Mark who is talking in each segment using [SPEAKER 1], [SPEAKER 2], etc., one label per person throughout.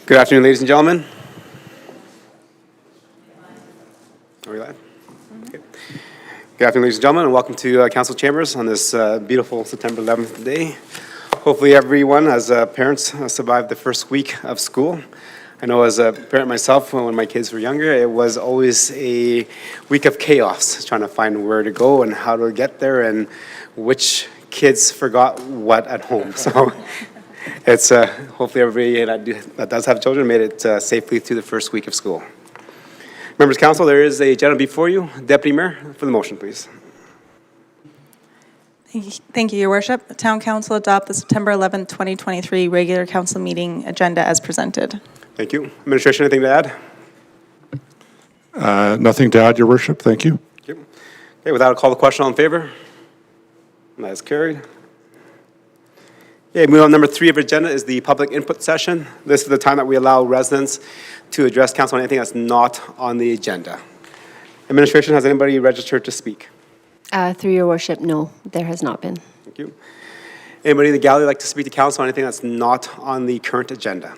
[SPEAKER 1] Good afternoon, ladies and gentlemen. Are we live? Okay. Good afternoon, ladies and gentlemen, and welcome to Council Chambers on this beautiful September 11th day. Hopefully everyone, as parents, survived the first week of school. I know as a parent myself, when my kids were younger, it was always a week of chaos, trying to find where to go and how to get there and which kids forgot what at home. So it's hopefully everybody that does have children made it safely through the first week of school. Members of Council, there is a agenda before you. Deputy Mayor, for the motion, please.
[SPEAKER 2] Thank you, Your Worship. The Town Council adopt the September 11, 2023 regular council meeting agenda as presented.
[SPEAKER 1] Thank you. Administration, anything to add?
[SPEAKER 3] Nothing to add, Your Worship. Thank you.
[SPEAKER 1] Thank you. Okay, without a call, the question, all in favor? That is carried. Okay, moving on, number 3 of our agenda is the public input session. This is the time that we allow residents to address council on anything that's not on the agenda. Administration, has anybody registered to speak?
[SPEAKER 4] Through Your Worship, no, there has not been.
[SPEAKER 1] Thank you. Anybody in the gallery like to speak to council on anything that's not on the current agenda?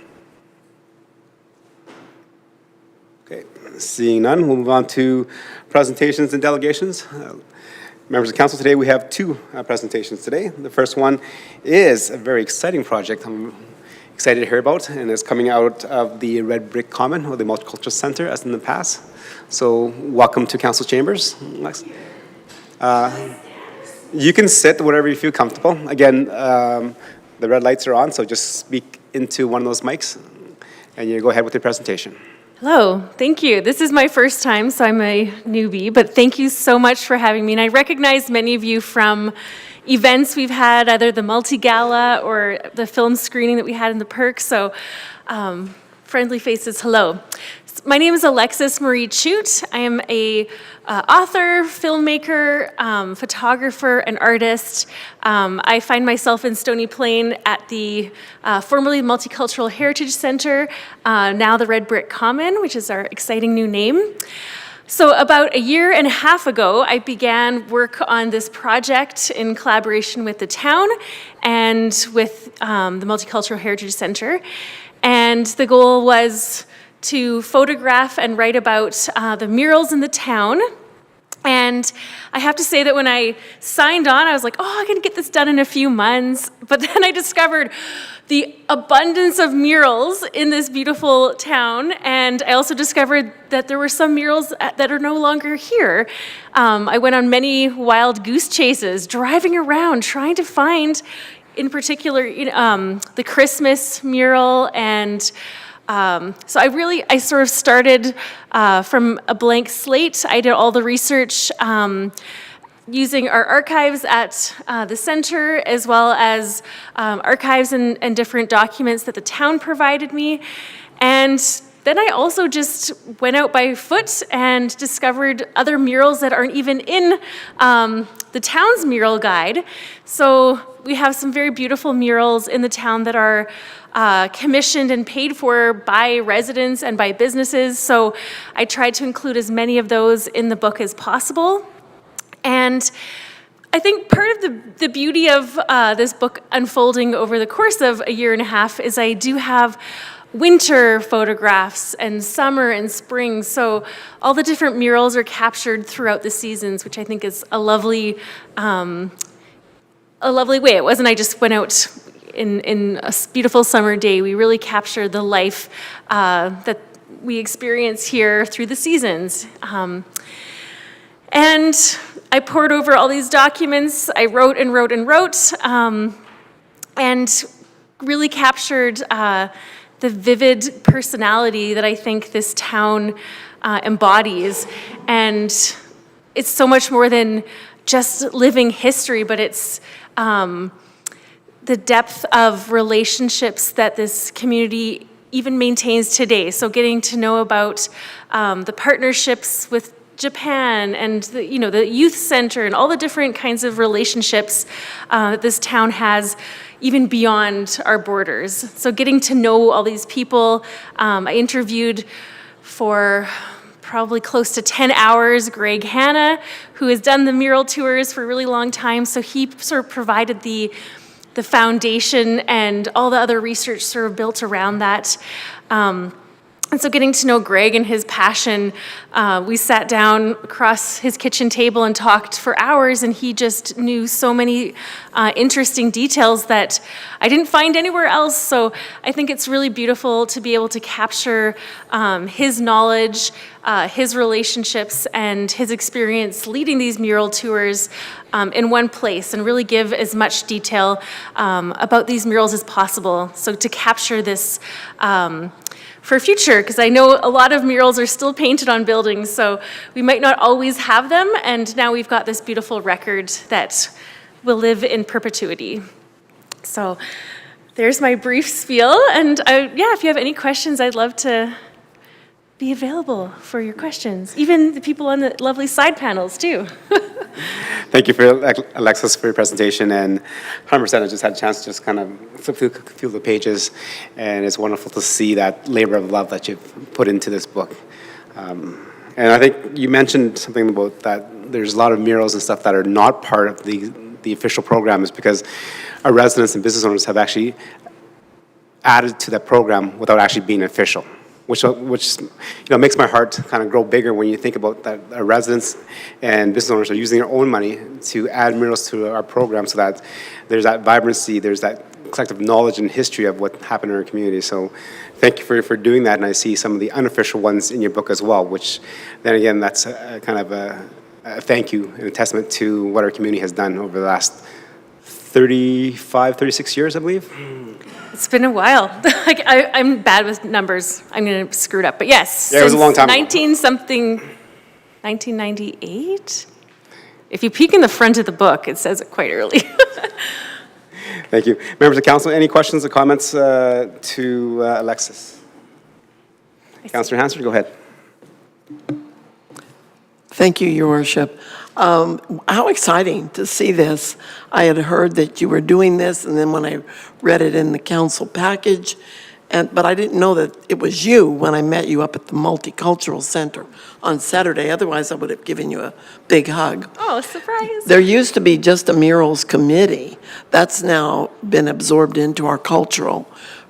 [SPEAKER 1] Okay, seeing none, we'll move on to presentations and delegations. Members of council, today we have 2 presentations today. The first one is a very exciting project I'm excited to hear about, and it's coming out of the Red Brick Common or the Multicultural Center as in the past. So welcome to council chambers. You can sit wherever you feel comfortable. Again, the red lights are on, so just speak into one of those mics and you go ahead with your presentation.
[SPEAKER 5] Hello, thank you. This is my first time, so I'm a newbie, but thank you so much for having me. And I recognize many of you from events we've had, either the multi-gala or the film screening that we had in the Perk, so friendly faces, hello. My name is Alexis Marie Chute. I am a author, filmmaker, photographer, and artist. I find myself in Stony Plain at the formerly Multicultural Heritage Center, now the Red Brick Common, which is our exciting new name. So about a year and a half ago, I began work on this project in collaboration with the town and with the Multicultural Heritage Center. And the goal was to photograph and write about the murals in the town. And I have to say that when I signed on, I was like, oh, I can get this done in a few months. But then I discovered the abundance of murals in this beautiful town. And I also discovered that there were some murals that are no longer here. I went on many wild goose chases, driving around, trying to find, in particular, the Christmas mural. And so I sort of started from a blank slate. I did all the research using our archives at the center, as well as archives and different documents that the town provided me. And then I also just went out by foot and discovered other murals that aren't even in the town's mural guide. So we have some very beautiful murals in the town that are commissioned and paid for by residents and by businesses. So I tried to include as many of those in the book as possible. And I think part of the beauty of this book unfolding over the course of a year and a half is I do have winter photographs and summer and spring. So all the different murals are captured throughout the seasons, which I think is a lovely way. It wasn't I just went out in a beautiful summer day. We really capture the life that we experience here through the seasons. And I pored over all these documents. I wrote and wrote and wrote, and really captured the vivid personality that I think this town embodies. And it's so much more than just living history, but it's the depth of relationships that this community even maintains today. So getting to know about the partnerships with Japan and the youth center and all the different kinds of relationships that this town has even beyond our borders. So getting to know all these people, I interviewed for probably close to 10 hours Greg Hanna, who has done the mural tours for a really long time. So he sort of provided the the foundation and all the other research sort of built around that. And so getting to know Greg and his passion, we sat down across his kitchen table and talked for hours, and he just knew so many interesting details that I didn't find anywhere else. So I think it's really beautiful to be able to capture his knowledge, his relationships, and his experience leading these mural tours in one place, and really give as much detail about these murals as possible. So to capture this for future, because I know a lot of murals are still painted on buildings, so we might not always have them, and now we've got this beautiful record that will live in perpetuity. So there's my brief spiel, and yeah, if you have any questions, I'd love to be available for your questions. Even the people on the lovely side panels, too.
[SPEAKER 1] Thank you, Alexis, for your presentation, and 100% I just had a chance to just kind of flip through a few of the pages, and it's wonderful to see that labor of love that you've put into this book. And I think you mentioned something about that there's a lot of murals and stuff that are not part of the official program, is because our residents and business owners have actually added to that program without actually being official. Which makes my heart kind of grow bigger when you think about that our residents and business owners are using their own money to add murals to our program, so that there's that vibrancy, there's that collective knowledge and history of what happened in our community. So thank you for doing that, and I see some of the unofficial ones in your book as well, which then again, that's kind of a thank you and a testament to what our community has done over the last 35, 36 years, I believe.
[SPEAKER 5] It's been a while. Like, I'm bad with numbers. I'm going to screw it up. But yes.
[SPEAKER 1] Yeah, it was a long time ago.
[SPEAKER 5] 1998? If you peek in the front of the book, it says it quite early.
[SPEAKER 1] Thank you. Members of council, any questions or comments to Alexis? Councillor Hansford, go ahead.
[SPEAKER 3] Thank you, Your Worship. How exciting to see this. I had heard that you were doing this, and then when I read it in the council package, but I didn't know that it was you when I met you up at the Multicultural Center on Saturday. Otherwise, I would have given you a big hug.
[SPEAKER 5] Oh, surprise.
[SPEAKER 3] There used to be just a murals committee. That's now been absorbed into our cultural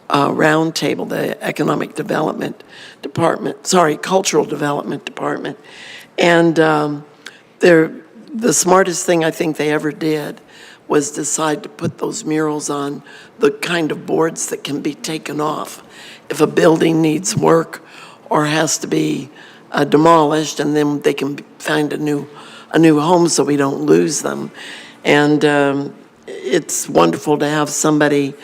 [SPEAKER 3] roundtable, the Economic Development Department, Cultural Development Department. And the smartest thing I think they ever did was decide to put those murals on the kind of boards that can be taken off if a building needs work or has to be demolished, and then they can find a new home so we don't lose them. And it's wonderful to have somebody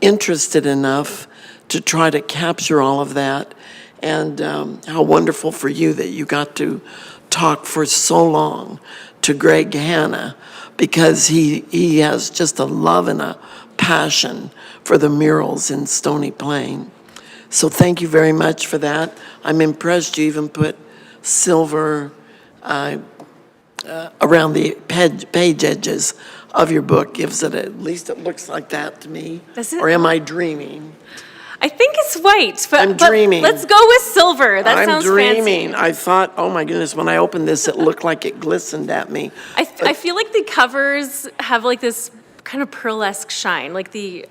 [SPEAKER 3] interested enough to try to capture all of that. And how wonderful for you that you got to talk for so long to Greg Hanna, because he has just a love and a passion for the murals in Stony Plain. So thank you very much for that. I'm impressed you even put silver around the page edges of your book. Gives it, at least it looks like that to me.
[SPEAKER 5] Does it?
[SPEAKER 3] Or am I dreaming?
[SPEAKER 5] I think it's white, but,
[SPEAKER 3] I'm dreaming.
[SPEAKER 5] Let's go with silver. That sounds
[SPEAKER 3] dreaming.
[SPEAKER 5] fancy.
[SPEAKER 3] I thought, oh my goodness, when I opened this, it looked like it glistened at me.
[SPEAKER 5] I feel like the covers have like this kind of pearlesque shine, like the,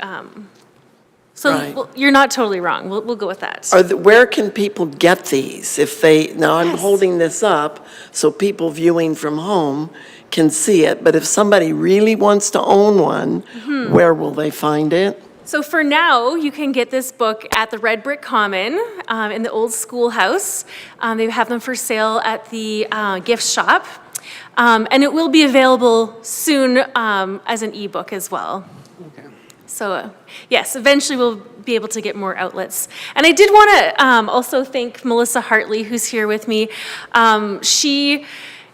[SPEAKER 5] so
[SPEAKER 3] Right.
[SPEAKER 5] well, you're not totally wrong. We'll go with that.
[SPEAKER 3] Where can people get these? Now I'm
[SPEAKER 5] Yes.
[SPEAKER 3] holding this up so people viewing from home can see it, but if somebody really wants to own one,
[SPEAKER 5] Mm-hmm.
[SPEAKER 3] where will they find it?
[SPEAKER 5] So for now, you can get this book at the Red Brick Common in the old schoolhouse. They have them for sale at the gift shop. And it will be available soon as an ebook as well.
[SPEAKER 1] Okay.
[SPEAKER 5] So yes, eventually we'll be able to get more outlets. And I did want to also thank Melissa Hartley, who's here with me. She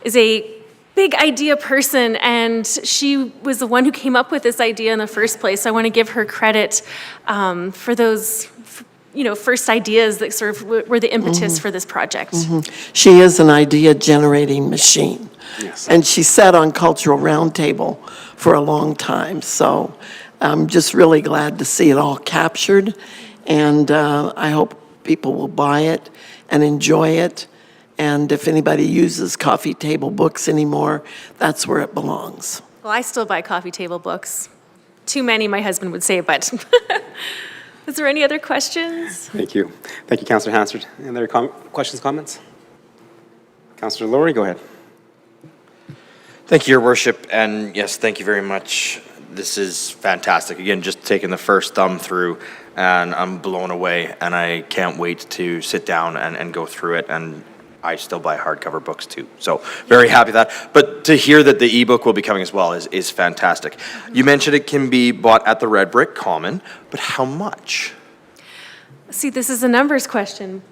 [SPEAKER 5] is a big idea person, and she was the one who came up with this idea in the first place. So I want to give her credit for those, first ideas that sort of were the impetus for this project.
[SPEAKER 3] She is an idea-generating machine.
[SPEAKER 1] Yes.
[SPEAKER 3] And she sat on Cultural Roundtable for a long time, so I'm just really glad to see it all captured, and I hope people will buy it and enjoy it. And if anybody uses coffee table books anymore, that's where it belongs.
[SPEAKER 5] Well, I still buy coffee table books. too many, my husband would say, but. Is there any other questions?
[SPEAKER 1] Thank you. Thank you, Councillor Hansard. Any other questions, comments? Councillor Laurie, go ahead.
[SPEAKER 6] Thank you, Your Worship, and yes, thank you very much. This is fantastic. Again, just taking the first thumb through, and I'm blown away, and I can't wait to sit down and go through it, and I still buy hardcover books too, so very happy with that. But to hear that the ebook will be coming as well is fantastic. You mentioned it can be bought at the Red Brick Common, but how much?
[SPEAKER 5] See, this is a numbers question.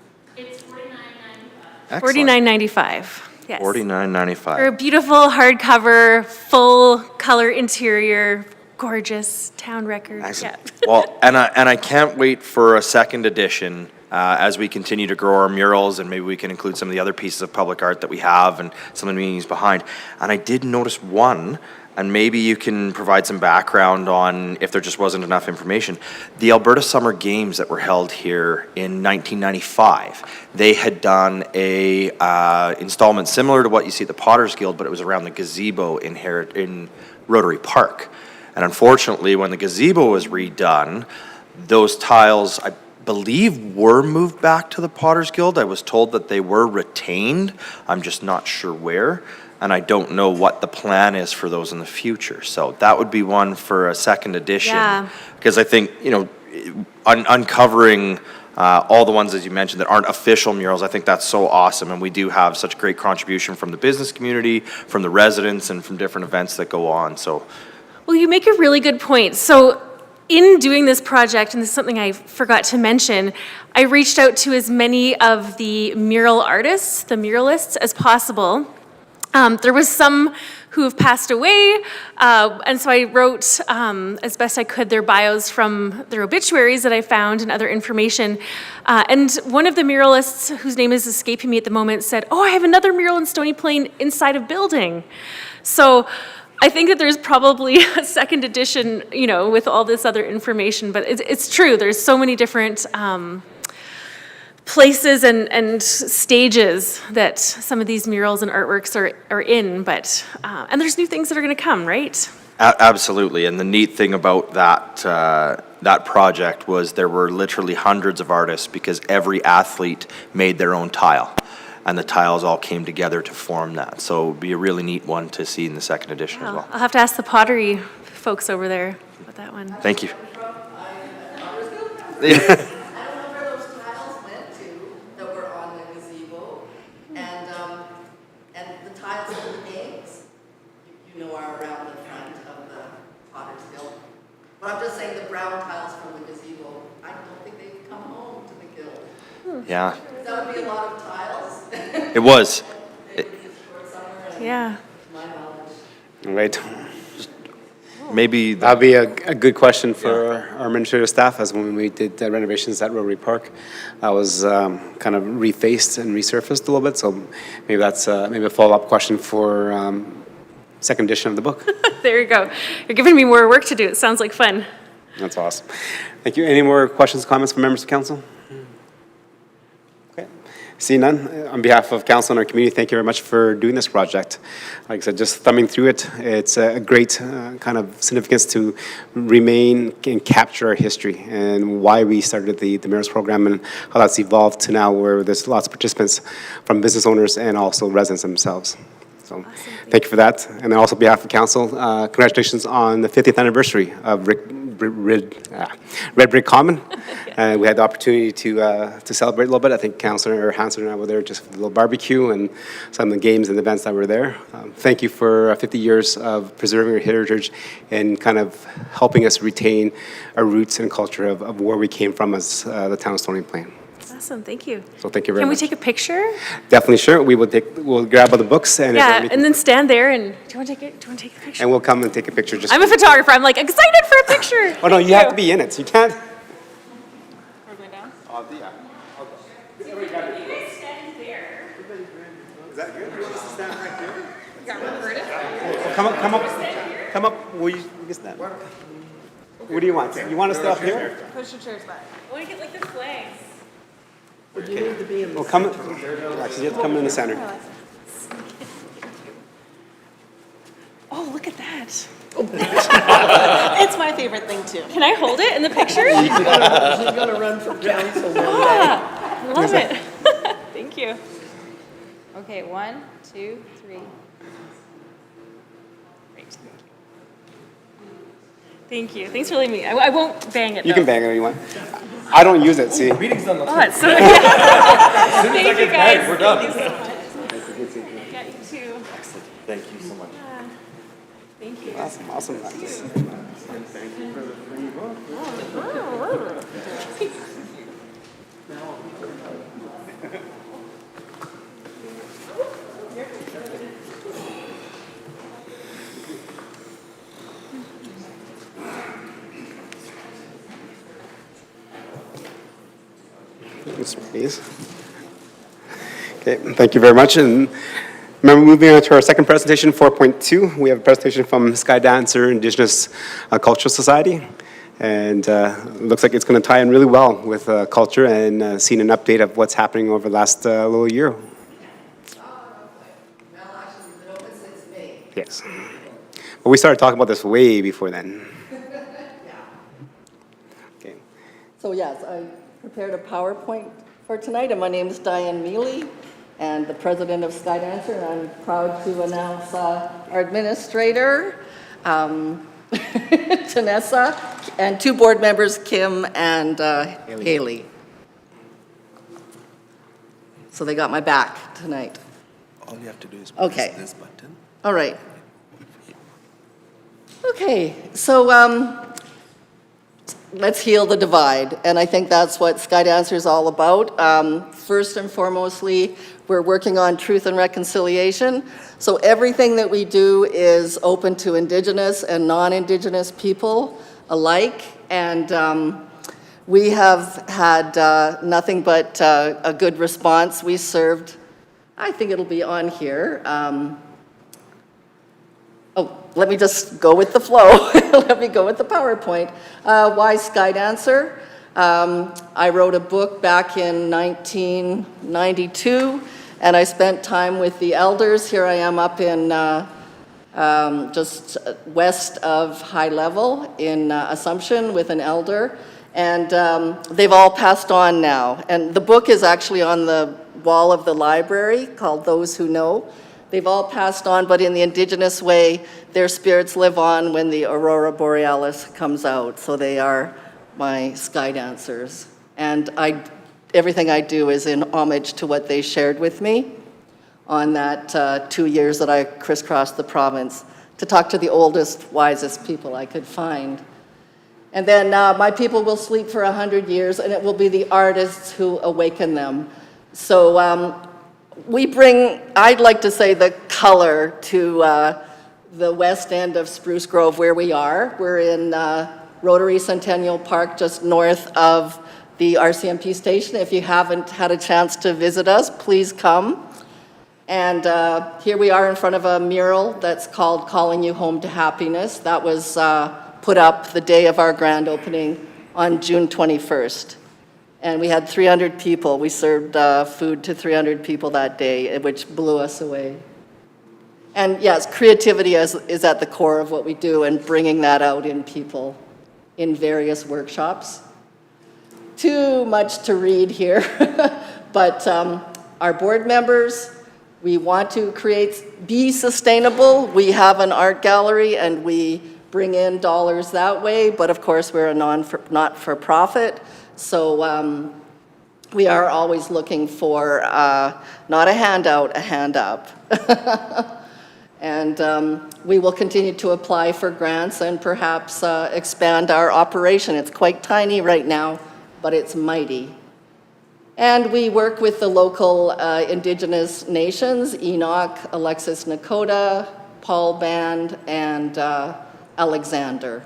[SPEAKER 6] Excellent.
[SPEAKER 5] $49.95, yes. For a
[SPEAKER 6] $49.95.
[SPEAKER 5] beautiful hardcover, full color interior, gorgeous town record. Yeah.
[SPEAKER 6] Excellent. Well, and I can't wait for a second edition as we continue to grow our murals, and maybe we can include some of the other pieces of public art that we have and some of the meanings behind. And I did notice one, and maybe you can provide some background on if there just wasn't enough information. The Alberta Summer Games that were held here in 1995, they had done a installment similar to what you see at the Potter's Guild, but it was around the gazebo in Rotary Park. And unfortunately, when the gazebo was redone, those tiles, I believe, were moved back to the Potter's Guild. I was told that they were retained. I'm just not sure where. And I don't know what the plan is for those in the future. So that would be one for a second edition.
[SPEAKER 5] Yeah.
[SPEAKER 6] Because I think, you know, uncovering all the ones, as you mentioned, that aren't official murals, I think that's so awesome. And we do have such great contribution from the business community, from the residents, and from different events that go on. So,
[SPEAKER 5] Well, you make a really good point. So in doing this project, and this is something I forgot to mention, I reached out to as many of the mural artists, the muralists, as possible. There was some who have passed away, and so I wrote, as best I could, their bios from their obituaries that I found and other information. And one of the muralists, whose name is escaping me at the moment, said, "Oh, I have another mural in Stony Plain inside a building." So I think that there's probably a second edition, you know, with all this other information, but it's true. There's so many different places and stages that some of these murals and artworks are in, but, and there's new things that are gonna come, right?
[SPEAKER 6] Absolutely, and the neat thing about that project was there were literally hundreds of artists because every athlete made their own tile, and the tiles all came together to form that. So it'd be a really neat one to see in the second edition as well.
[SPEAKER 5] I'll have to ask the pottery folks over there about that one.
[SPEAKER 6] Thank you.
[SPEAKER 7] I don't know where those tiles went to that were on the gazebo, and the tiles for the games, you know, are around the front of the Potter's Guild. But I'm just saying the brown tiles from the gazebo, I don't think they've come home to the guild.
[SPEAKER 6] Yeah,
[SPEAKER 7] That would be a lot of tiles.
[SPEAKER 6] it was.
[SPEAKER 7] Maybe it's stored somewhere, and
[SPEAKER 5] Yeah.
[SPEAKER 7] to my knowledge.
[SPEAKER 1] All right.
[SPEAKER 6] Maybe
[SPEAKER 1] That'll be a good question for our administrative staff, as when we did renovations at Rotary Park. That was kind of refaced and resurfaced a little bit, so maybe that's maybe a follow-up question for second edition of the book.
[SPEAKER 5] There you go. You're giving me more work to do. It sounds like fun.
[SPEAKER 1] That's awesome. Thank you. Any more questions, comments from members of council? Okay. Seeing none, on behalf of council and our community, thank you very much for doing this project. Like I said, just thumbing through it, it's a great kind of significance to remain and capture our history and why we started the murals program and how that's evolved to now where there's lots of participants from business owners and also residents themselves. So thank you for that. And then also on behalf of council, congratulations on the 50th anniversary of Red Brick Common. And we had the opportunity to celebrate a little bit. I think Councillor Hanson and I were there just for a little barbecue and some of the games and events that were there. Thank you for 50 years of preserving our heritage and kind of helping us retain our roots and culture of where we came from as the town of Stony Plain.
[SPEAKER 5] Awesome, thank you.
[SPEAKER 1] So thank you very
[SPEAKER 5] Can we
[SPEAKER 1] much.
[SPEAKER 5] take a picture?
[SPEAKER 1] Definitely, sure. We'll grab all the books and
[SPEAKER 5] Yeah, and then stand there and, do you want to take a picture?
[SPEAKER 1] and we'll come and take a picture. Just
[SPEAKER 5] I'm a photographer. I'm like excited for a picture.
[SPEAKER 1] Oh no, you have to be in it. So you can't.
[SPEAKER 5] We're going down.
[SPEAKER 1] Oh, yeah.
[SPEAKER 5] You guys stand there.
[SPEAKER 1] Is that good? You want us to stand right there?
[SPEAKER 5] You got Roberta?
[SPEAKER 1] Come up. Will you can stand? What do you want? You want us to stay up here?
[SPEAKER 5] Push your chairs back. I want to get like the flags.
[SPEAKER 3] You need to be in the
[SPEAKER 1] Well, come. Actually, you have to come in the center.
[SPEAKER 5] Oh, look at that.
[SPEAKER 2] It's my favorite thing, too.
[SPEAKER 5] Can I hold it in the picture?
[SPEAKER 3] She's gonna run for council one day.
[SPEAKER 5] Love it. Thank you.
[SPEAKER 8] Okay, 1, 2, 3.
[SPEAKER 5] Great. Thank you. Thanks for letting me. I won't bang it,
[SPEAKER 1] You
[SPEAKER 5] though.
[SPEAKER 1] can bang it if you want. I don't use it, see?
[SPEAKER 5] Oh, it's so Thank you, guys. We're done. Thank you so much. Yeah, you too.
[SPEAKER 6] Thank you so much.
[SPEAKER 5] Thank you.
[SPEAKER 1] Awesome, awesome. Yes, please. Okay, thank you very much. And remember, moving on to our second presentation, 4.2, we have a presentation from Sky Dancer Indigenous Cultural Society. And looks like it's going to tie in really well with culture and seeing an update of what's happening over the last little year.
[SPEAKER 7] Well, actually, we've been open since May.
[SPEAKER 1] Yes. But we started talking about this way before then. Okay.
[SPEAKER 7] So yes, I prepared a PowerPoint for tonight, and my name is Diane Mealy, and the president of Sky Dancer, and I'm proud to announce our administrator, Tanessa, and 2 board members, Kim and Haley. So they got my back tonight.
[SPEAKER 9] All you have to do is
[SPEAKER 7] Okay.
[SPEAKER 9] press this button.
[SPEAKER 7] All right. Okay, so let's heal the divide, and I think that's what Sky Dancer is all about. First and foremostly, we're working on truth and reconciliation. So everything that we do is open to Indigenous and non-Indigenous people alike, and we have had nothing but a good response. We served, I think it'll be on here. Let me just go with the flow. Let me go with the PowerPoint. Why Sky Dancer? I wrote a book back in 1992, and I spent time with the elders. Here I am up in just west of High Level in Assumption with an elder, and they've all passed on now. And the book is actually on the wall of the library called Those Who Know. They've all passed on, but in the Indigenous way, their spirits live on when the Aurora Borealis comes out. So they are my Sky Dancers. And everything I do is in homage to what they shared with me on that 2 years that I crisscrossed the province to talk to the oldest, wisest people I could find. And then my people will sleep for 100 years, and it will be the artists who awaken them. So we bring, I'd like to say, the color to the west end of Spruce Grove where we are. We're in Rotary Centennial Park, just north of the RCMP station. If you haven't had a chance to visit us, please come. And here we are in front of a mural that's called Calling You Home to Happiness. That was put up the day of our grand opening on June 21st. And we had 300 people. We served food to 300 people that day, which blew us away. And yes, creativity is at the core of what we do, and bringing that out in people in various workshops. Too much to read here, but our board members, we want to be sustainable. We have an art gallery, and we bring in dollars that way, but of course, we're a not-for-profit. So we are always looking for not a handout, a hand up. And we will continue to apply for grants and perhaps expand our operation. It's quite tiny right now, but it's mighty. And we work with the local Indigenous nations, Enoch, Alexis Nakota, Paul Band, and Alexander.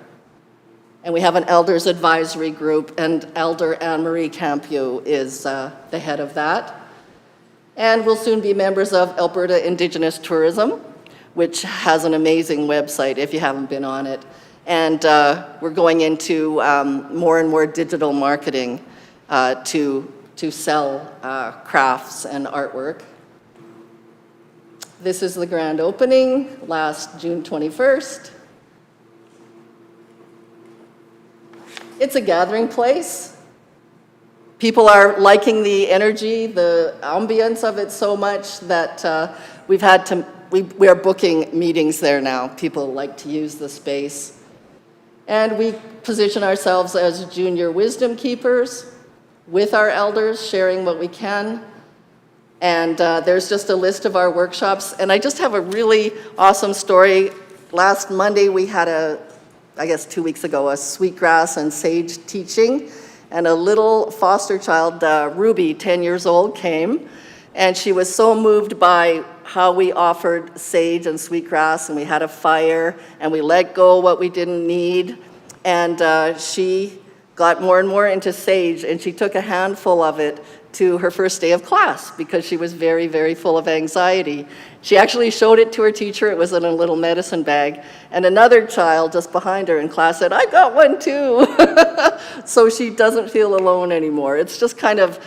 [SPEAKER 7] And we have an elders advisory group, and Elder Anne-Marie Campieu is the head of that. And we'll soon be members of Alberta Indigenous Tourism, which has an amazing website if you haven't been on it. And we're going into more and more digital marketing to sell crafts and artwork. This is the grand opening last June 21st. It's a gathering place. People are liking the energy, the ambience of it so much that we are booking meetings there now. People like to use the space. And we position ourselves as junior wisdom keepers with our elders, sharing what we can. And there's just a list of our workshops. And I just have a really awesome story. Last Monday, we had I guess 2 weeks ago, a sweetgrass and sage teaching. And a little foster child, Ruby, 10 years old, came. And she was so moved by how we offered sage and sweetgrass, and we had a fire, and we let go what we didn't need. And she got more and more into sage, and she took a handful of it to her first day of class because she was very, very full of anxiety. She actually showed it to her teacher. It was in a little medicine bag. And another child just behind her in class said, "I got one too." So she doesn't feel alone anymore. It's just kind of,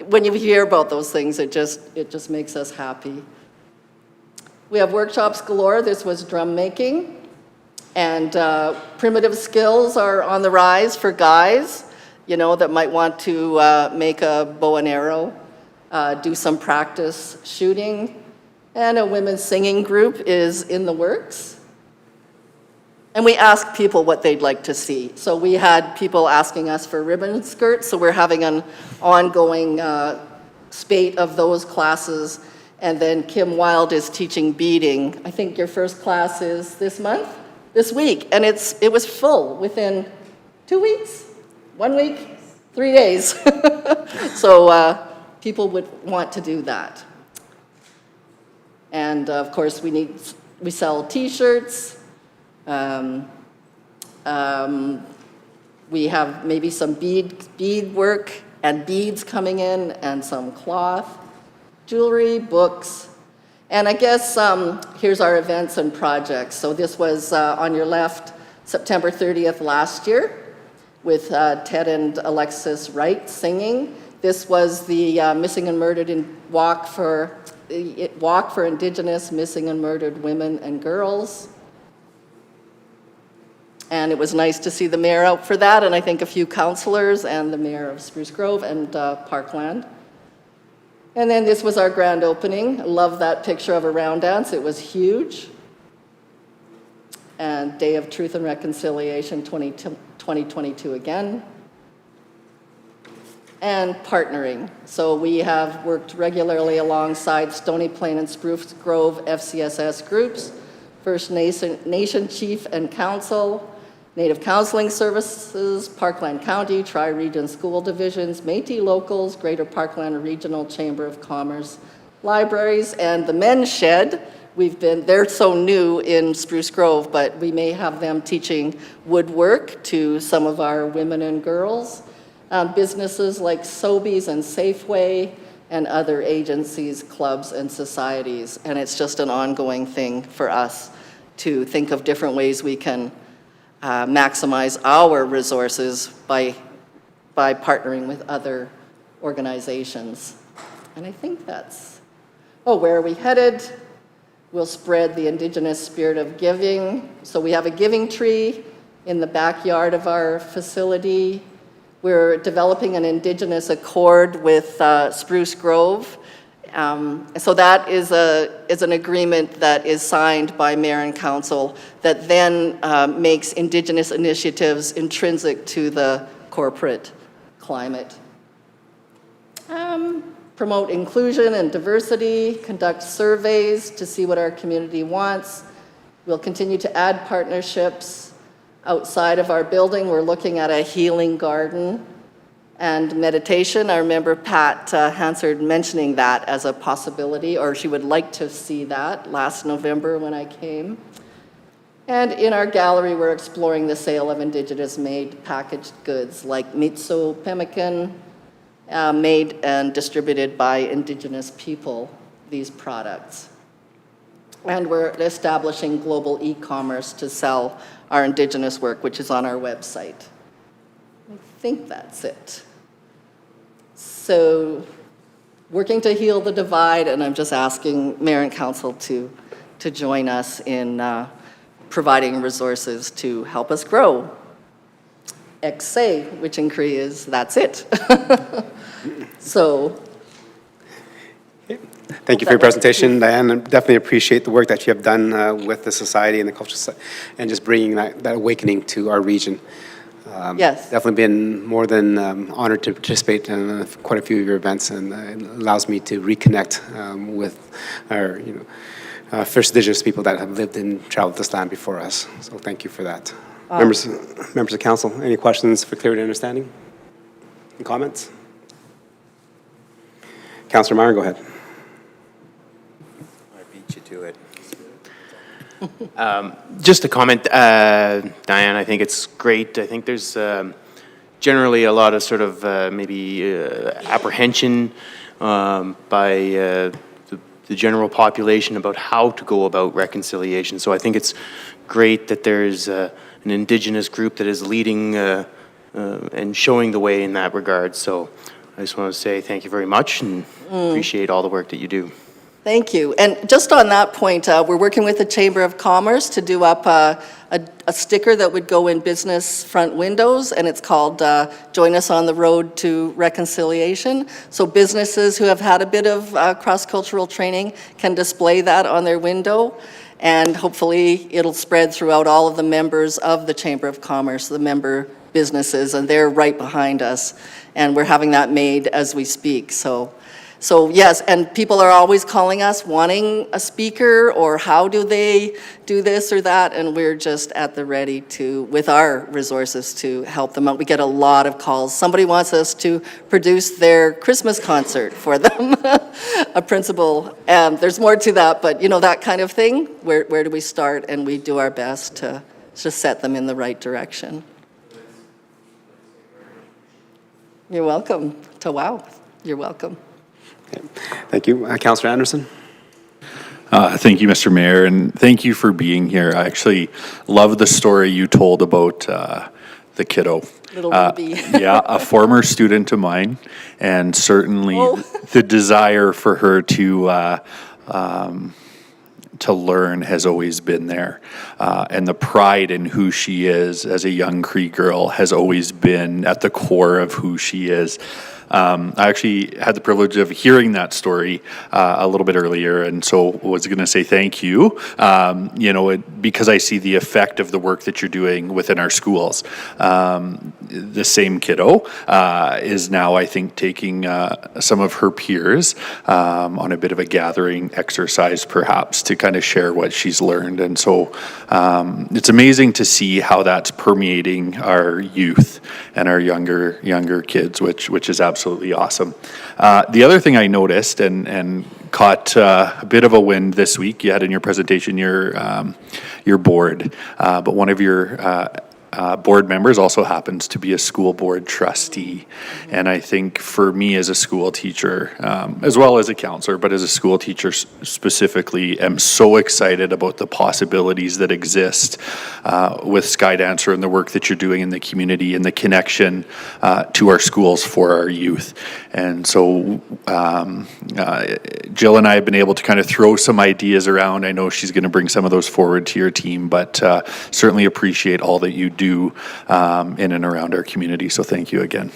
[SPEAKER 7] when you hear about those things, it just makes us happy. We have workshops galore. This was drum making. And primitive skills are on the rise for guys, that might want to make a bow and arrow, do some practice shooting. And a women's singing group is in the works. And we ask people what they'd like to see. So we had people asking us for ribbon skirts, so we're having an ongoing spate of those classes. And then Kim Wilde is teaching beading. I think your first class is this week, and it was full within 2 weeks, 1 week, 3 days. So people would want to do that. And of course, we sell T-shirts. We have maybe some bead work and beads coming in, and some cloth, jewelry, books. And I guess here's our events and projects. So this was on your left, September 30th last year, with Ted and Alexis Wright singing. This was the Missing and Murdered Walk for Indigenous Missing and Murdered Women and Girls. And it was nice to see the mayor out for that, and I think a few councillors and the mayor of Spruce Grove and Parkland. And then this was our grand opening. I love that picture of a round dance. It was huge. And Day of Truth and Reconciliation 2022 again. And partnering. So we have worked regularly alongside Stony Plain and Spruce Grove FCSS groups, First Nation Chief and Council, Native Counseling Services, Parkland County, Tri-Region School Divisions, Métis Locals, Greater Parkland Regional Chamber of Commerce, libraries, and the Men's Shed. They're so new in Spruce Grove, but we may have them teaching woodwork to some of our women and girls. Businesses like Sobeys and Safeway, and other agencies, clubs, and societies. And it's just an ongoing thing for us to think of different ways we can maximize our resources by partnering with other organizations. And I think where are we headed? We'll spread the Indigenous spirit of giving. So we have a giving tree in the backyard of our facility. We're developing an Indigenous accord with Spruce Grove. So that is an agreement that is signed by mayor and council that then makes Indigenous initiatives intrinsic to the corporate climate. Promote inclusion and diversity, conduct surveys to see what our community wants. We'll continue to add partnerships outside of our building. We're looking at a healing garden and meditation. I remember Pat Hansard mentioning that as a possibility, or she would like to see that last November when I came. And in our gallery, we're exploring the sale of Indigenous-made packaged goods like Mitso pemmican, made and distributed by Indigenous people, these products. And we're establishing global e-commerce to sell our Indigenous work, which is on our website. I think that's it. So, working to heal the divide, and I'm just asking Mayor and Council to join us in providing resources to help us grow. XSay, which in Cree is, that's it. So,
[SPEAKER 1] Thank you for your presentation, Diane, and definitely appreciate the work that you have done with the society and the culture, and just bringing that awakening to our region.
[SPEAKER 7] yes.
[SPEAKER 1] Definitely been more than honored to participate in quite a few of your events, and it allows me to reconnect with our, First Indigenous people that have lived and traveled this land before us. So thank you for that. Members of council, any questions for clarity and understanding? Any comments? Councillor Meyer, go ahead.
[SPEAKER 9] I beat you to it. Just a comment, Diane, I think it's great. I think there's generally a lot of sort of maybe apprehension by the general population about how to go about reconciliation. So I think it's great that there's an Indigenous group that is leading and showing the way in that regard. So I just want to say thank you very much and appreciate all the work that you do.
[SPEAKER 7] Thank you. And just on that point, we're working with the Chamber of Commerce to do up a sticker that would go in business front windows, and it's called Join Us on the Road to Reconciliation. So businesses who have had a bit of cross-cultural training can display that on their window, and hopefully it'll spread throughout all of the members of the Chamber of Commerce, the member businesses, and they're right behind us. And we're having that made as we speak. So yes, and people are always calling us wanting a speaker or how do they do this or that, and we're just at the ready to, with our resources, to help them out. We get a lot of calls. Somebody wants us to produce their Christmas concert for them, a principal. There's more to that, but that kind of thing, where do we start? And we do our best to set them in the right direction. You're welcome. Wow, you're welcome.
[SPEAKER 1] Okay. Thank you. Councillor Anderson?
[SPEAKER 10] Thank you, Mr. Mayor, and thank you for being here. I actually love the story you told about the kiddo.
[SPEAKER 7] Little Ruby.
[SPEAKER 10] Yeah, a former student of mine, and certainly the desire for her to learn has always been there. And the pride in who she is as a young Cree girl has always been at the core of who she is. I actually had the privilege of hearing that story a little bit earlier, and so was going to say thank you, because I see the effect of the work that you're doing within our schools. The same kiddo is now, I think, taking some of her peers on a bit of a gathering exercise, perhaps, to kind of share what she's learned. And so it's amazing to see how that's permeating our youth and our younger kids, which is absolutely awesome. The other thing I noticed and caught a bit of a wind this week, you had in your presentation your board, but one of your board members also happens to be a school board trustee. And I think for me as a school teacher, as well as a counselor, but as a school teacher specifically, am so excited about the possibilities that exist with Skydancer and the work that you're doing in the community and the connection to our schools for our youth. And so Jill and I have been able to kind of throw some ideas around. I know she's going to bring some of those forward to your team, but certainly appreciate all that you do in and around our community. So thank you again.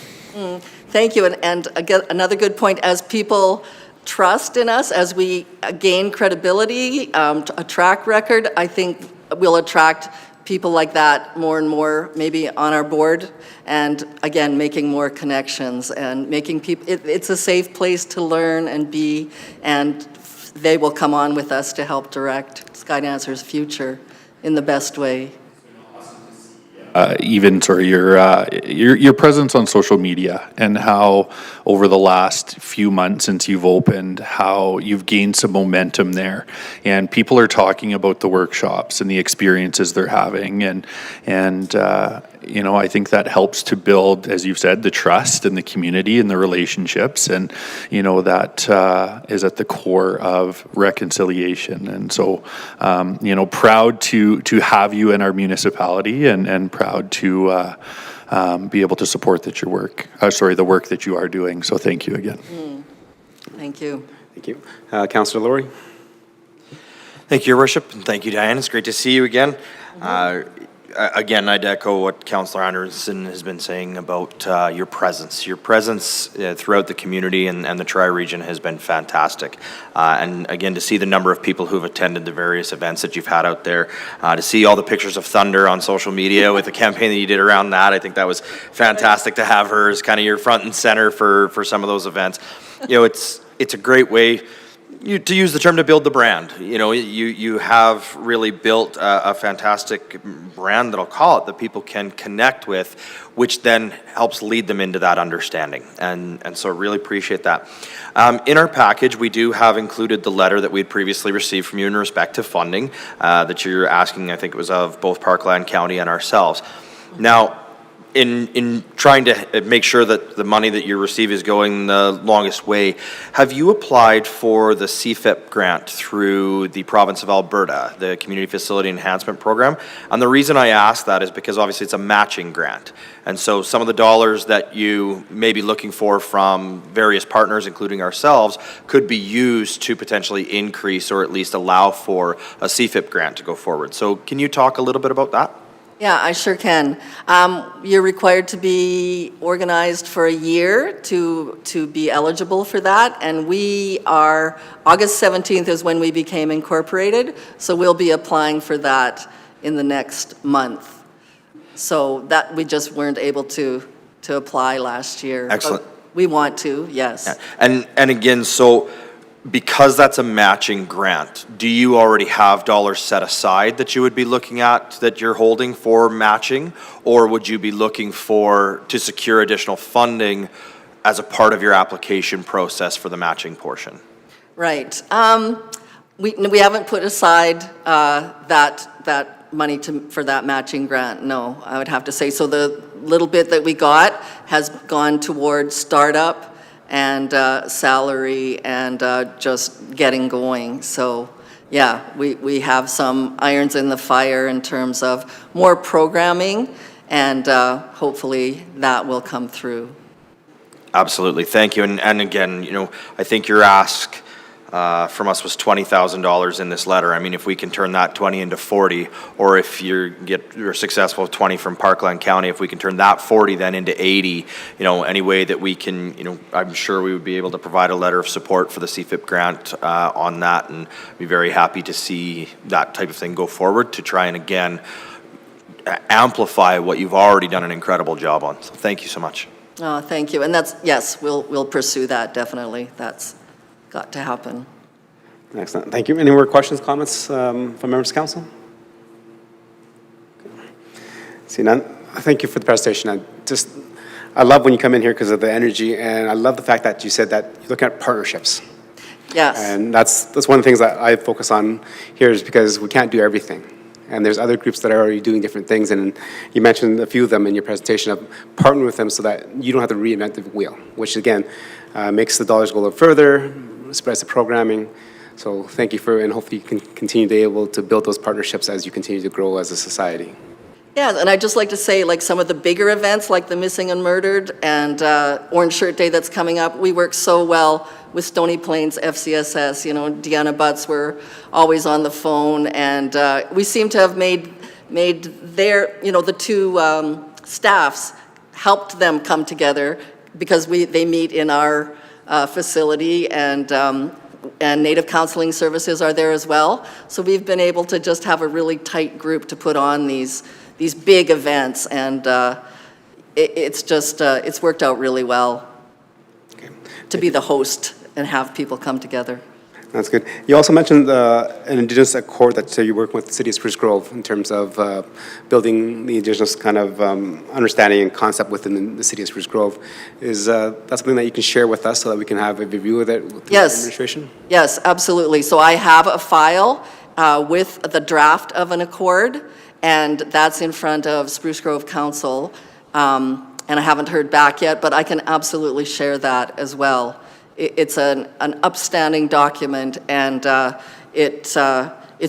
[SPEAKER 7] Thank you. And again, another good point, as people trust in us, as we gain credibility, a track record, I think we'll attract people like that more and more, maybe on our board, and again, making more connections and making people, it's a safe place to learn and be, and they will come on with us to help direct Skydancer's future in the best way.
[SPEAKER 10] Even sort of your presence on social media and how over the last few months since you've opened, how you've gained some momentum there, and people are talking about the workshops and the experiences they're having, and I think that helps to build, as you've said, the trust and the community and the relationships, and that is at the core of reconciliation. And so proud to have you in our municipality, and proud to be able to support the work that you are doing. So thank you again.
[SPEAKER 7] Thank you.
[SPEAKER 1] Thank you. Councillor Laurie?
[SPEAKER 6] Thank you, Your Worship, and thank you, Diane. It's great to see you again. again, I'd echo what Councillor Anderson has been saying about your presence. Your presence throughout the community and the Tri-Region has been fantastic. And again, to see the number of people who've attended the various events that you've had out there, to see all the pictures of Thunder on social media with the campaign that you did around that, I think that was fantastic to have her as kind of your front and center for some of those events. You know, it's a great way, to use the term, to build the brand. You know, you have really built a fantastic brand, that I'll call it, that people can connect with, which then helps lead them into that understanding. And so I really appreciate that. In our package, we do have included the letter that we had previously received from you in respect to funding that you're asking, I think it was of both Parkland County and ourselves. Now, in trying to make sure that the money that you receive is going the longest way, have you applied for the CFIP grant through the province of Alberta, the Community Facility Enhancement Program? And the reason I ask that is because obviously it's a matching grant. And so some of the dollars that you may be looking for from various partners, including ourselves, could be used to potentially increase or at least allow for a CFIP grant to go forward. So can you talk a little bit about that?
[SPEAKER 7] Yeah, I sure can. You're required to be organized for a year to be eligible for that, and we are, August 17th is when we became incorporated, so we'll be applying for that in the next month. So that, we just weren't able to apply last year.
[SPEAKER 6] Excellent.
[SPEAKER 7] But we want to, yes.
[SPEAKER 6] Yeah. And again, so because that's a matching grant, do you already have dollars set aside that you would be looking at, that you're holding for matching? Or would you be looking to secure additional funding as a part of your application process for the matching portion?
[SPEAKER 7] Right. We haven't put aside that money for that matching grant, no, I would have to say. So the little bit that we got has gone towards startup and salary and just getting going. So yeah, we have some irons in the fire in terms of more programming, and hopefully that will come through.
[SPEAKER 6] Absolutely, thank you. And again, you know, I think your ask from us was $20,000 in this letter. I mean, if we can turn that 20 into 40, or if you're successful with 20 from Parkland County, if we can turn that 40 then into 80, you know, any way that we can, you know, I'm sure we would be able to provide a letter of support for the CFIP grant on that, and be very happy to see that type of thing go forward to try and again amplify what you've already done an incredible job on. So thank you so much.
[SPEAKER 7] Oh, thank you. And that's, yes, we'll pursue that, definitely. That's got to happen.
[SPEAKER 1] Excellent. Thank you. Any more questions, comments from members of council? See none. Thank you for the presentation. I love when you come in here because of the energy, and I love the fact that you said that you're looking at partnerships.
[SPEAKER 7] Yes.
[SPEAKER 1] And that's one of the things that I focus on here, is because we can't do everything. And there's other groups that are already doing different things, and you mentioned a few of them in your presentation, of partnering with them so that you don't have to reinvent the wheel, which again makes the dollars go a little further, spreads the programming. So thank you and hopefully you can continue to be able to build those partnerships as you continue to grow as a society.
[SPEAKER 7] Yeah, and I'd just like to say, like, some of the bigger events, like the Missing and Murdered and Orange Shirt Day that's coming up, we work so well with Stony Plains FCSS. You know, Deanna Butts, we're always on the phone, and we seem to have made their, you know, the two staffs, helped them come together, because they meet in our facility, and Native Counseling Services are there as well. So we've been able to just have a really tight group to put on these big events, and it's worked out really well to be the host and have people come together.
[SPEAKER 1] That's good. You also mentioned an Indigenous Accord that you work with the City of Spruce Grove in terms of building the Indigenous kind of understanding and concept within the City of Spruce Grove. Is that something that you can share with us so that we can have a review of it with the administration?
[SPEAKER 7] Yes, absolutely. So I have a file with the draft of an accord, and that's in front of Spruce Grove Council. And I haven't heard back yet, but I can absolutely share that as well. It's an upstanding document, and it's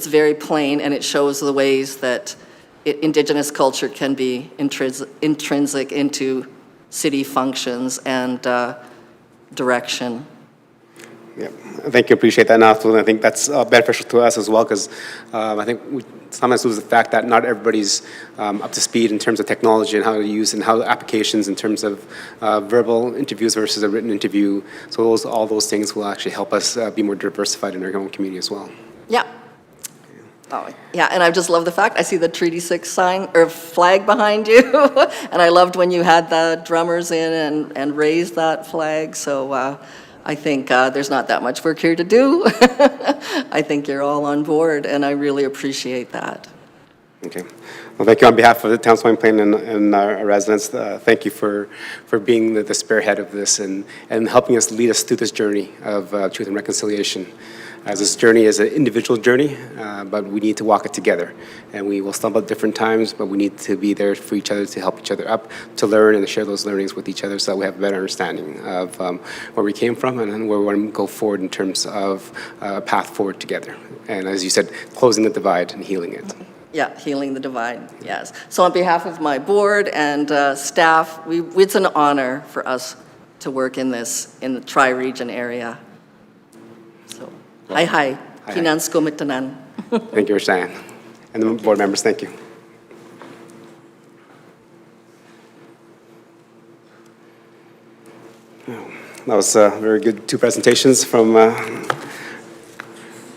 [SPEAKER 7] very plain, and it shows the ways that Indigenous culture can be intrinsic into city functions and direction.
[SPEAKER 1] Yeah, thank you, appreciate that, and I think that's beneficial to us as well, because I think we sometimes lose the fact that not everybody's up to speed in terms of technology and how to use and how applications in terms of verbal interviews versus a written interview. So all those things will actually help us be more diversified in our own community as well.
[SPEAKER 7] Yeah. Oh, yeah, and I just love the fact, I see the Treaty 6 sign, or flag behind you, and I loved when you had the drummers in and raised that flag, so I think there's not that much work here to do. I think you're all on board, and I really appreciate that.
[SPEAKER 1] Okay. Well, thank you on behalf of the town of Swain Plain and our residents. Thank you for being the spearhead of this and helping us lead us through this journey of truth and reconciliation. As this journey is an individual journey, but we need to walk it together. And we will stumble at different times, but we need to be there for each other, to help each other up, to learn and to share those learnings with each other so that we have a better understanding of where we came from and then where we want to go forward in terms of a path forward together. And as you said, closing the divide and healing it.
[SPEAKER 7] Yeah, healing the divide, yes. So on behalf of my board and staff, it's an honor for us to work in the Tri-Region area. So, hi. Kinansko mitanan.
[SPEAKER 1] Thank you, Ryan. And the board members, thank you. That was very good 2 presentations from our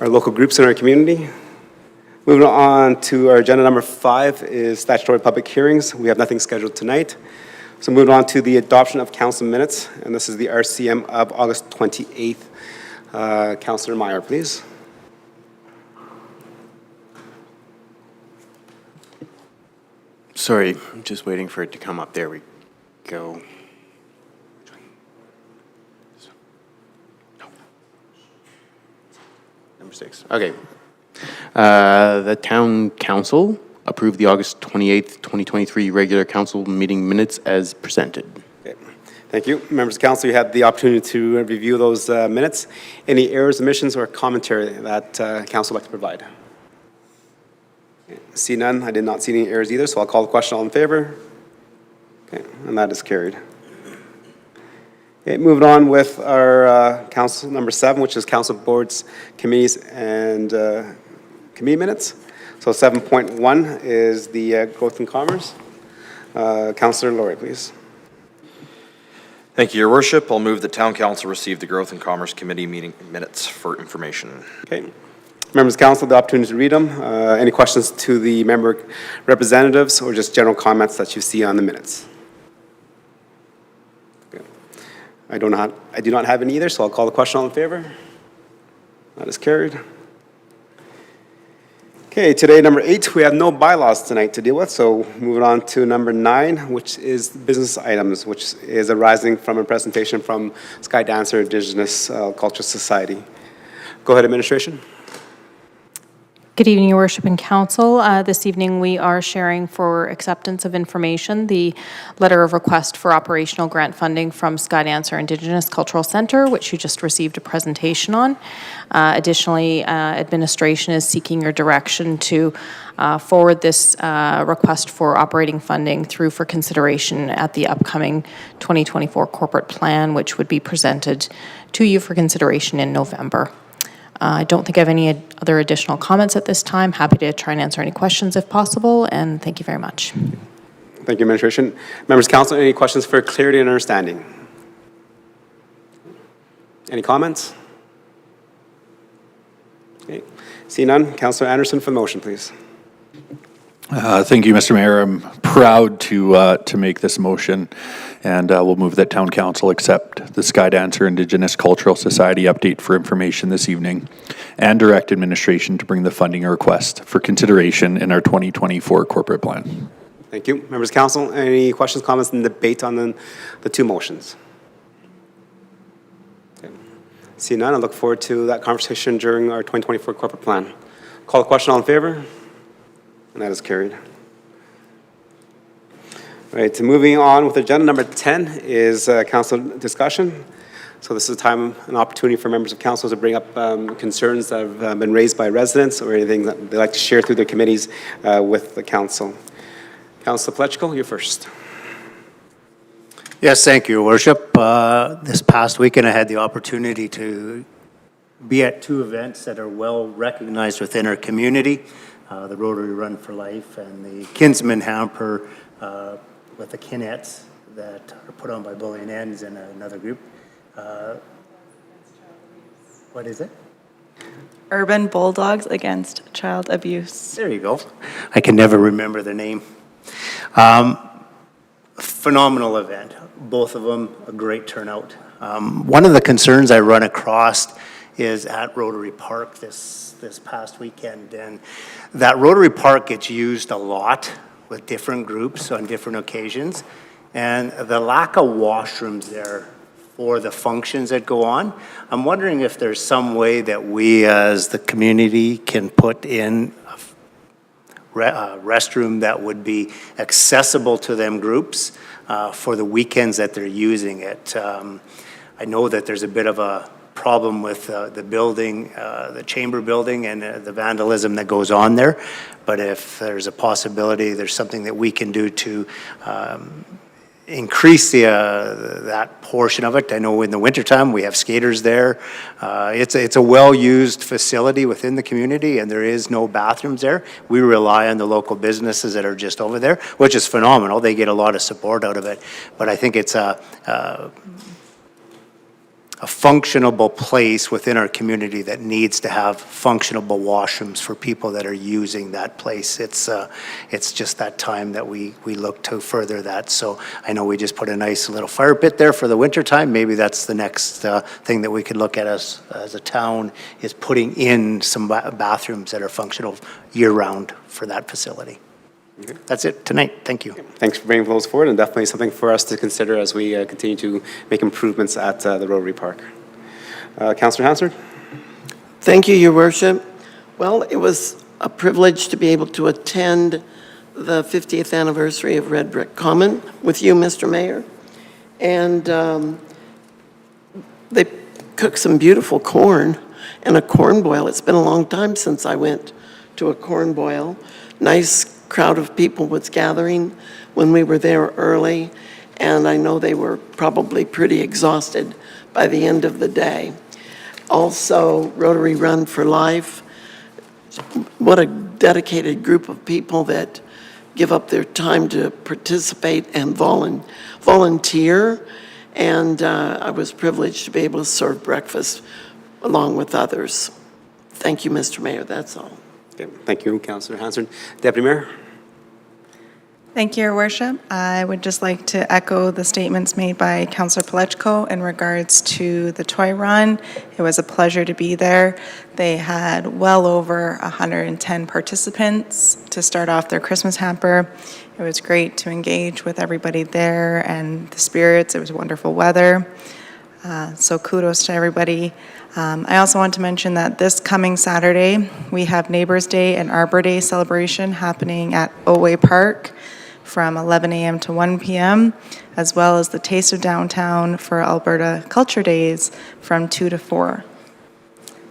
[SPEAKER 1] local groups in our community. Moving on to our agenda number 5 is statutory public hearings. We have nothing scheduled tonight. So moving on to the adoption of council minutes, and this is the RCM of August 28th. Councillor Meyer, please.
[SPEAKER 9] Sorry, I'm just waiting for it to come up. There we go. Number 6. Okay. The town council approved the August 28th, 2023 regular council meeting minutes as presented.
[SPEAKER 1] Okay. Thank you. Members of council, you had the opportunity to review those minutes. Any errors, omissions, or commentary that council would like to provide? Okay. See none. I did not see any errors either, so I'll call the question. All in favor? Okay, and that is carried. Okay, moving on with our council number 7, which is council boards, committees, and committee minutes. So 7.1 is the growth and commerce. Councillor Laurie, please.
[SPEAKER 6] Thank you, Your Worship. I'll move the Town Council receive the Growth and Commerce Committee meeting minutes for information.
[SPEAKER 1] Okay. Members of council, the opportunity to read them. Any questions to the member representatives or just general comments that you see on the minutes? Okay. I do not have any either, so I'll call the question. All in favor? That is carried. Okay, today, number 8, we have no bylaws tonight to deal with, so moving on to number 9, which is business items, which is arising from a presentation from Sky Dancer Indigenous Cultural Society. Go ahead, administration.
[SPEAKER 2] Good evening, Your Worship and Council. This evening we are sharing for acceptance of information the letter of request for operational grant funding from Sky Dancer Indigenous Cultural Centre, which you just received a presentation on. Additionally, administration is seeking your direction to forward this request for operating funding through for consideration at the upcoming 2024 corporate plan, which would be presented to you for consideration in November. I don't think I have any other additional comments at this time. Happy to try and answer any questions if possible, and thank you very much.
[SPEAKER 1] Thank you, administration. Members of council, any questions for clarity and understanding? Any comments? Okay. See none. Councillor Anderson for the motion, please.
[SPEAKER 10] Thank you, Mr. Mayor. I'm proud to make this motion, and we'll move that Town Council accept the Sky Dancer Indigenous Cultural Society update for information this evening, and direct administration to bring the funding request for consideration in our 2024 corporate plan.
[SPEAKER 1] Thank you. Members of council, any questions, comments, and debate on the 2 motions? Okay. See none. I look forward to that conversation during our 2024 corporate plan. Call the question. All in favor? And that is carried. All right, so moving on with agenda number 10 is council discussion. So this is a time, an opportunity for members of council to bring up concerns that have been raised by residents or anything that they'd like to share through their committees with the council. Councilor Plechko, you're first.
[SPEAKER 11] Yes, thank you, Your Worship. This past weekend, I had the opportunity to be at two events that are well recognized within our community, the Rotary Run for Life and the Kinsman Hamper with the Kinettes that are put on by Bully and Ends and another group. What is it?
[SPEAKER 12] Urban Bulldogs Against Child Abuse.
[SPEAKER 11] There you go. I can never remember the name. Phenomenal event. Both of them a great turnout. One of the concerns I run across is at Rotary Park this past weekend, and that Rotary Park gets used a lot with different groups on different occasions, and the lack of washrooms there for the functions that go on. I'm wondering if there's some way that we as the community can put in a restroom that would be accessible to them groups for the weekends that they're using it. I know that there's a bit of a problem with the building, the chamber building, and the vandalism that goes on there. But if there's a possibility, there's something that we can do to increase that portion of it. I know in the wintertime we have skaters there. It's a well-used facility within the community, and there is no bathrooms there. We rely on the local businesses that are just over there, which is phenomenal. They get a lot of support out of it. But I think it's a functionable place within our community that needs to have functionable washrooms for people that are using that place. It's just that time that we look to further that. So I know we just put a nice little fire pit there for the winter time. Maybe that's the next thing that we could look at as a town, is putting in some bathrooms that are functional year-round for that facility. Okay. That's it tonight. Thank you.
[SPEAKER 1] Thanks for bringing those forward, and definitely something for us to consider as we continue to make improvements at the Rotary Park. Councillor Hansard?
[SPEAKER 3] Thank you, Your Worship. Well, it was a privilege to be able to attend the 50th anniversary of Red Brick Common with you, Mr. Mayor. And they cooked some beautiful corn and a corn boil. It's been a long time since I went to a corn boil. Nice crowd of people was gathering when we were there early, and I know they were probably pretty exhausted by the end of the day. Also, Rotary Run for Life, what a dedicated group of people that give up their time to participate and volunteer, and I was privileged to be able to serve breakfast along with others. Thank you, Mr. Mayor, that's all.
[SPEAKER 1] Okay. Thank you, Councillor Hansard. Deputy Mayor?
[SPEAKER 12] Thank you, Your Worship. I would just like to echo the statements made by Councillor Palechko in regards to the toy run. It was a pleasure to be there. They had well over 110 participants to start off their Christmas hamper. It was great to engage with everybody there and the spirits. It was wonderful weather. So kudos to everybody. I also want to mention that this coming Saturday, we have Neighbors Day and Arbor Day celebration happening at Oway Park from 11 a.m. to 1 p.m., as well as the Taste of Downtown for Alberta Culture Days from 2 to 4.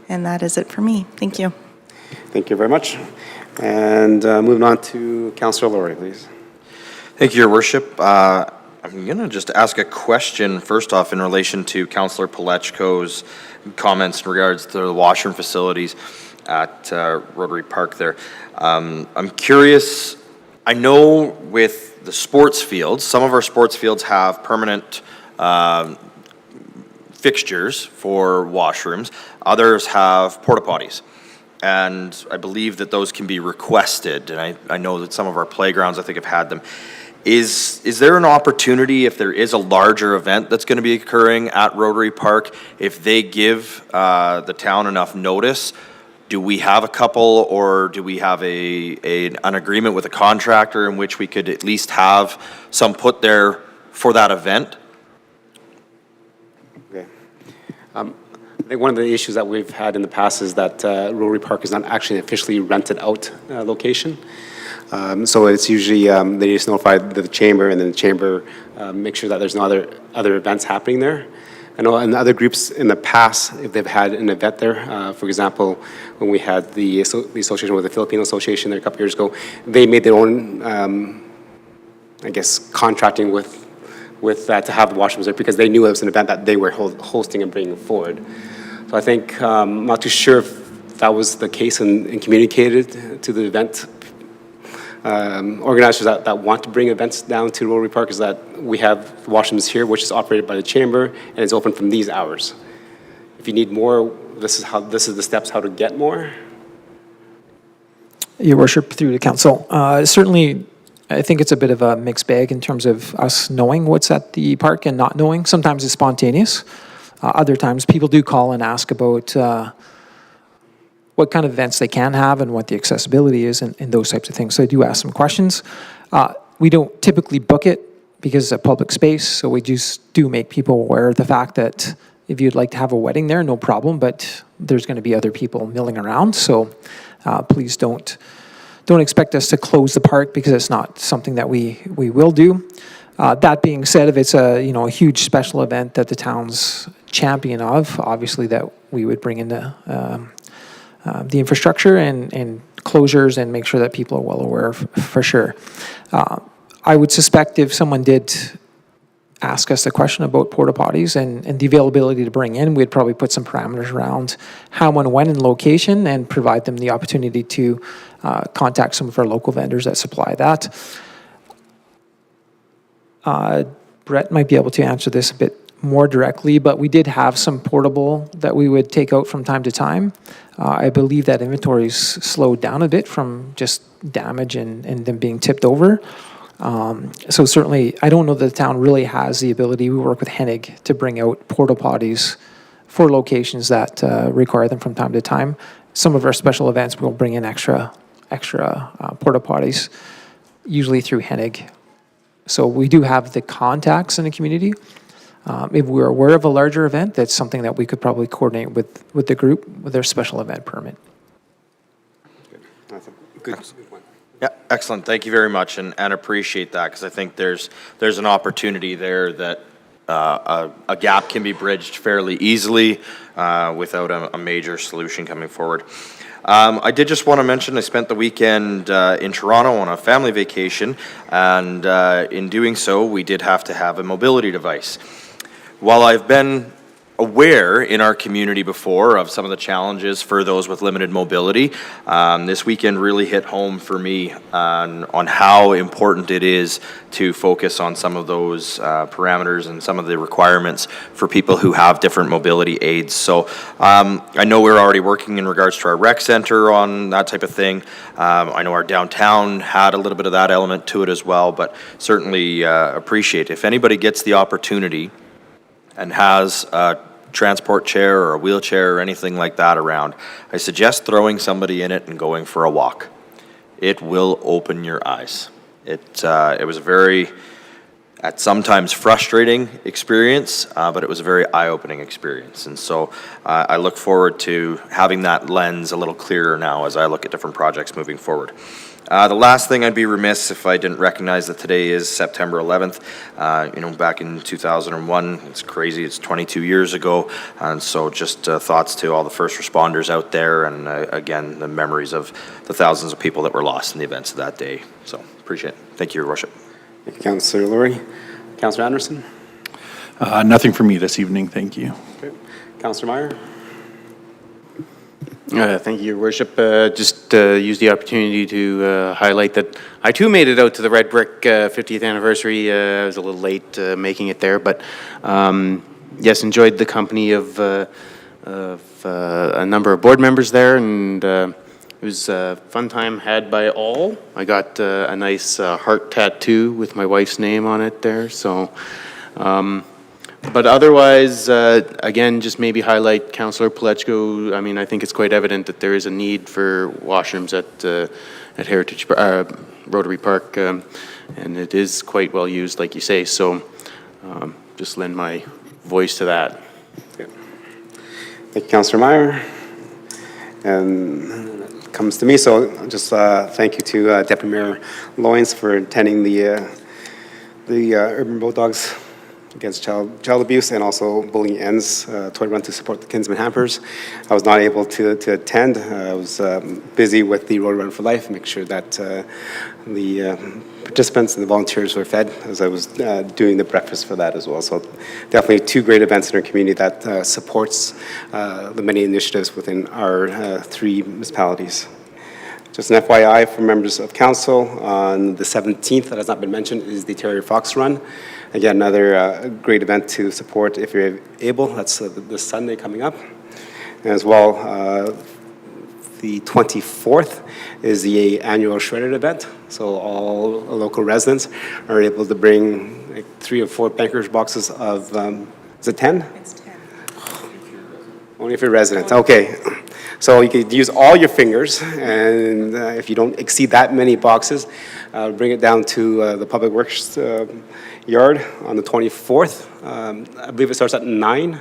[SPEAKER 12] And that is it for me. Thank you.
[SPEAKER 1] Thank you very much. And moving on to Councillor Laurie, please.
[SPEAKER 6] Thank you, Your Worship. I'm going to just ask a question first off in relation to Councillor Palechko's comments in regards to the washroom facilities at Rotary Park there. I'm curious, I know with the sports fields, some of our sports fields have permanent fixtures for washrooms. Others have porta potties. And I believe that those can be requested. And I know that some of our playgrounds, I think, have had them. Is there an opportunity, if there is a larger event that's going to be occurring at Rotary Park, if they give the town enough notice, do we have a couple, or do we have an agreement with a contractor in which we could at least have some put there for that event?
[SPEAKER 1] Okay. I think one of the issues that we've had in the past is that Rotary Park is not actually an officially rented out location. So it's usually, they just notify the chamber, and then the chamber make sure that there's no other events happening there. I know in other groups in the past, if they've had an event there, for example, when we had the association with the Filipino Association there a couple years ago, they made their own, I guess, contracting with that to have the washrooms there, because they knew it was an event that they were hosting and bringing forward. So I think, I'm not too sure if that was the case and communicated to the event organizers that want to bring events down to Rotary Park, is that we have washrooms here, which is operated by the chamber, and it's open from these hours. If you need more, this is the steps how to get more.
[SPEAKER 13] Your Worship, through the council. Certainly, I think it's a bit of a mixed bag in terms of us knowing what's at the park and not knowing. Sometimes it's spontaneous. Other times, people do call and ask about what kind of events they can have and what the accessibility is and those types of things. So I do ask some questions. We don't typically book it because it's a public space, so we just do make people aware of the fact that if you'd like to have a wedding there, no problem, but there's going to be other people milling around, so please don't expect us to close the park because it's not something that we will do. That being said, if it's a huge special event that the town's champion of, obviously that we would bring in the infrastructure and closures and make sure that people are well aware of, for sure. I would suspect if someone did ask us a question about porta potties and the availability to bring in, we'd probably put some parameters around how and when and location and provide them the opportunity to contact some of our local vendors that supply that. Brett might be able to answer this a bit more directly, but we did have some portable that we would take out from time to time. I believe that inventory's slowed down a bit from just damage and them being tipped over. So certainly, I don't know that the town really has the ability. We work with Hennig to bring out porta potties for locations that require them from time to time. Some of our special events will bring in extra porta potties, usually through Hennig. So we do have the contacts in the community. If we're aware of a larger event, that's something that we could probably coordinate with the group with their special event permit.
[SPEAKER 1] That's a good point.
[SPEAKER 6] Yeah, excellent. Thank you very much, and appreciate that, because I think there's an opportunity there that a gap can be bridged fairly easily without a major solution coming forward. I did just want to mention I spent the weekend in Toronto on a family vacation, and in doing so, we did have to have a mobility device. While I've been aware in our community before of some of the challenges for those with limited mobility, this weekend really hit home for me on how important it is to focus on some of those parameters and some of the requirements for people who have different mobility aids. So I know we're already working in regards to our rec center on that type of thing. I know our downtown had a little bit of that element to it as well, but certainly appreciate if anybody gets the opportunity and has a transport chair or a wheelchair or anything like that around, I suggest throwing somebody in it and going for a walk. It will open your eyes. It was a very, at sometimes frustrating experience, but it was a very eye-opening experience. And so I look forward to having that lens a little clearer now as I look at different projects moving forward. The last thing, I'd be remiss if I didn't recognize that today is September 11th. Back in 2001, it's crazy, it's 22 years ago. And so just thoughts to all the first responders out there, and again, the memories of the thousands of people that were lost in the events of that day. So appreciate it. Thank you, Your Worship.
[SPEAKER 1] Thank you, Councillor Laurie. Councillor Anderson?
[SPEAKER 10] Nothing for me this evening, thank you.
[SPEAKER 1] Okay. Councillor Meyer?
[SPEAKER 9] Thank you, Your Worship. Just use the opportunity to highlight that I too made it out to the Red Brick 50th anniversary. I was a little late making it there, but yes, enjoyed the company of a number of board members there, and it was a fun time had by all. I got a nice heart tattoo with my wife's name on it there, so but otherwise, again, just maybe highlight Councillor Palechko. I mean, I think it's quite evident that there is a need for washrooms at Heritage Rotary Park, and it is quite well used, like you say. So, just lend my voice to that.
[SPEAKER 1] Okay. Thank you, Councillor Meyer. And it comes to me, so just thank you to Deputy Mayor Loynes for attending the Urban Boat Dogs against child abuse and also Bullying Ends toy run to support the Kinsman Hampers. I was not able to attend. I was busy with the Rotary Run for Life, make sure that the participants and the volunteers were fed as I was doing the breakfast for that as well. So definitely two great events in our community that supports the many initiatives within our 3 municipalities. Just an FYI for members of council, on the 17th, that has not been mentioned, is the Terrier Fox Run. Again, another great event to support if you're able. That's this Sunday coming up. And as well, the 24th is the annual Shredded event. So all local residents are able to bring like 3 or 4 bankers boxes of, is it 10?
[SPEAKER 12] It's 10.
[SPEAKER 1] Only if you're residents, okay. So you could use all your fingers, and if you don't exceed that many boxes, bring it down to the Public Works yard on the 24th. I believe it starts at 9,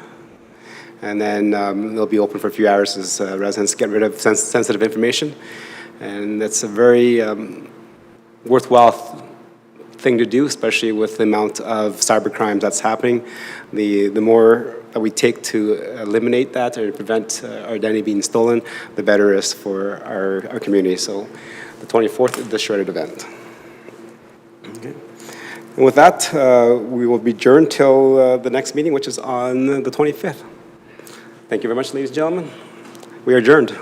[SPEAKER 1] and then they'll be open for a few hours as residents get rid of sensitive information. And that's a very worthwhile thing to do, especially with the amount of cyber crimes that's happening. The more that we take to eliminate that or prevent our identity being stolen, the better it is for our community. So the 24th is the Shredded event. Okay. And with that, we will be adjourned till the next meeting, which is on the 25th. Thank you very much, ladies and gentlemen. We are adjourned.